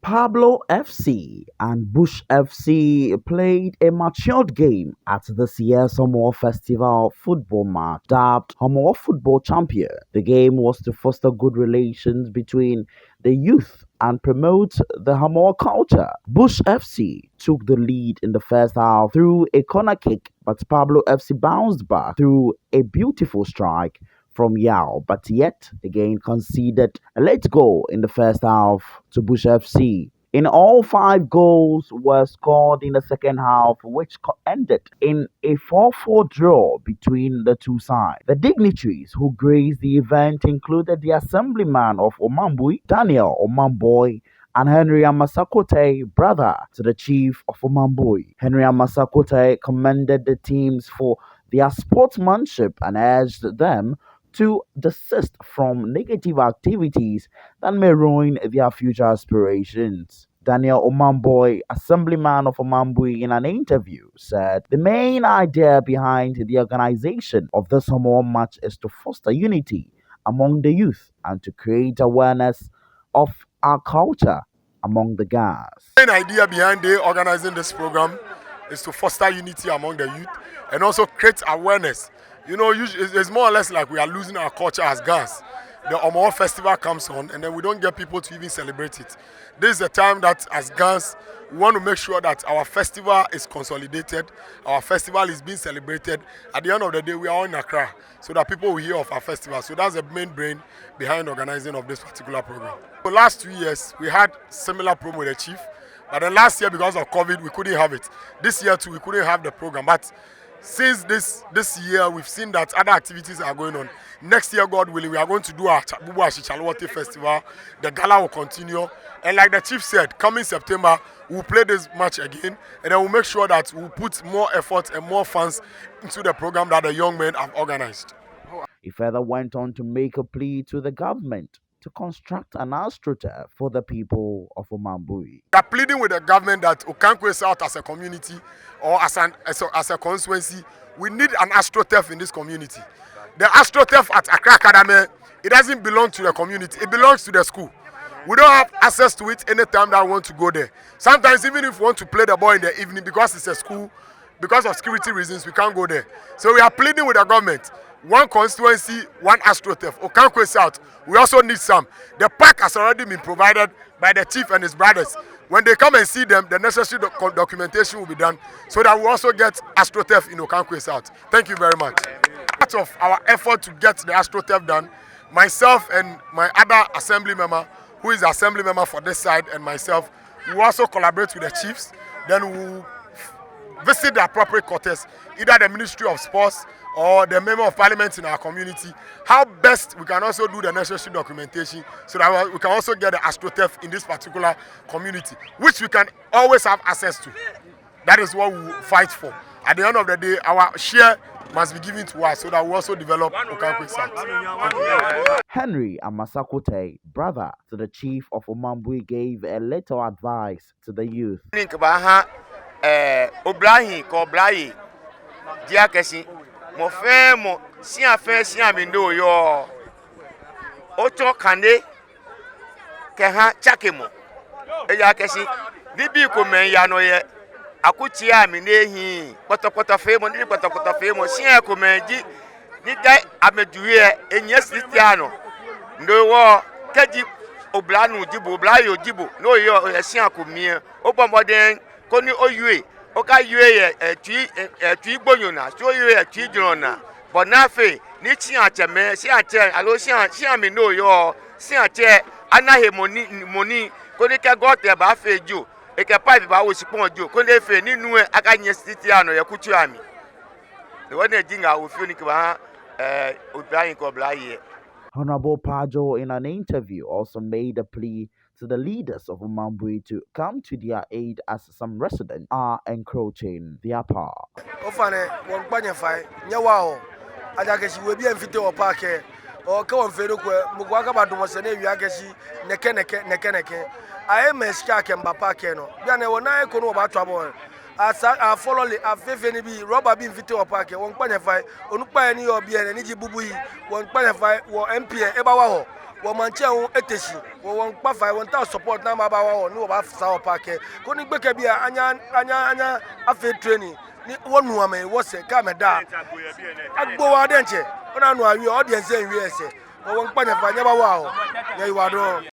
Pablo FC and Bush FC played a matured game at this year's Homowo Festival football match dubbed Homowo Football Champion. The game was to foster good relations between the youth and promote the Homowo culture. Bush FC took the lead in the first half through a corner kick, but Pablo FC bounced back through a beautiful strike from Yao, but yet again conceded a late goal in the first half to Bush FC. In all, 5 goals were scored in the second half, which ended in a 4-4 draw between the two sides. The dignitaries who graced the event included the assemblyman of Omambui, Daniel Omamboy, and Henry Amasakote, brother to the chief of Omambui. Henry Amasakote commended the teams for their sportsmanship and urged them to desist from negative activities that may ruin their future aspirations. Daniel Omamboy, assemblyman of Omambui, in an interview said the main idea behind the organization of this Homowo match is to foster unity among the youth and to create awareness of our culture among the guys. The main idea behind organizing this program is to foster unity among the youth and also create awareness. You know, it's more or less like we are losing our culture as Gans. The Homowo Festival comes on and then we don't get people to even celebrate it. This is the time that as Gans, we want to make sure that our festival is consolidated, our festival is being celebrated. At the end of the day, we are all in Accra so that people will hear of our festival. So that's the main brain behind organizing of this particular program. The last 2 years, we had similar program with the chief, but then last year, because of COVID, we couldn't have it. This year too, we couldn't have the program. But since this year, we've seen that other activities are going on. Next year, God willing, we are going to do our Bubu Ashichalwate Festival. The gala will continue. And like the chief said, coming September, we'll play this match again. And then we'll make sure that we'll put more effort and more funds into the program that the young men have organized. He further went on to make a plea to the government to construct an astroturf for the people of Omambui. We are pleading with the government that Okankwe South as a community or as a constituency, we need an astroturf in this community. The astroturf at Accra Academy, it doesn't belong to the community, it belongs to the school. We don't have access to it anytime that we want to go there. Sometimes even if we want to play the ball in the evening because it's a school, because of security reasons, we can't go there. So we are pleading with the government. One constituency, one astroturf. Okankwe South, we also need some. The park has already been provided by the chief and his brothers. When they come and see them, the necessary documentation will be done so that we also get astroturf in Okankwe South. Thank you very much. Part of our effort to get the astroturf done, myself and my other assembly member, who is the assembly member for this side, and myself, we also collaborate with the chiefs. Then we will visit the appropriate quarters, either the Ministry of Sports or the member of parliament in our community, how best we can also do the necessary documentation so that we can also get the astroturf in this particular community, which we can always have access to. That is what we fight for. At the end of the day, our share must be given to us so that we also develop Okankwe South. Henry Amasakote, brother to the chief of Omambui, gave a little advice to the youth. Mo fe mo si mi ndo yo oto kande ke ha chake mo e ya kesi bibi ko men ya no ye akuti a mi nehi potopota fe mo ni potopota fe mo si ko men ji ni dai ameduye enye kristiano ndo wo keji obla nu jibo obla yo jibo no yo si ko mi o bomoden ko ni oyue oka yue tui gbonyona so yue tui jona but na fe ni chi acheme si ache alo si ami no yo si ache anahe moni ko ni ke got e ba fe ju e ke pipe ba wo sipon ju ko le fe ninu e aka nye city ano ye kutu ami the one jinga wo fi ni ke ba obiayin ko blaye. Honorable Pajo, in an interview, also made a plea to the leaders of Omambui to come to their aid as some residents are encroaching their park. Ofane won gbanya fai nyawa ho adakesi we bi amfite o park o ka won fedo ko mugwa ka badum se na wi agesi neke aye meska ke mba park no bia na wona e ko no ba twa bo a follow le afefe ni bi rubber bi mfite o park won gbanya fai onu pa ni obi ene ni ji bubu yi won gbanya fai wo MP e ba wa ho wo manche ho eteshi wo won pa fa won ta support na ma ba wa ni wo ba sa o park ko ni gbeke bia anya afi training ni wonu ame wo se ka me da agbo wa de nche ona no awi audience en wi ese wo won pa nya fa nya ba wa o nya yi wa do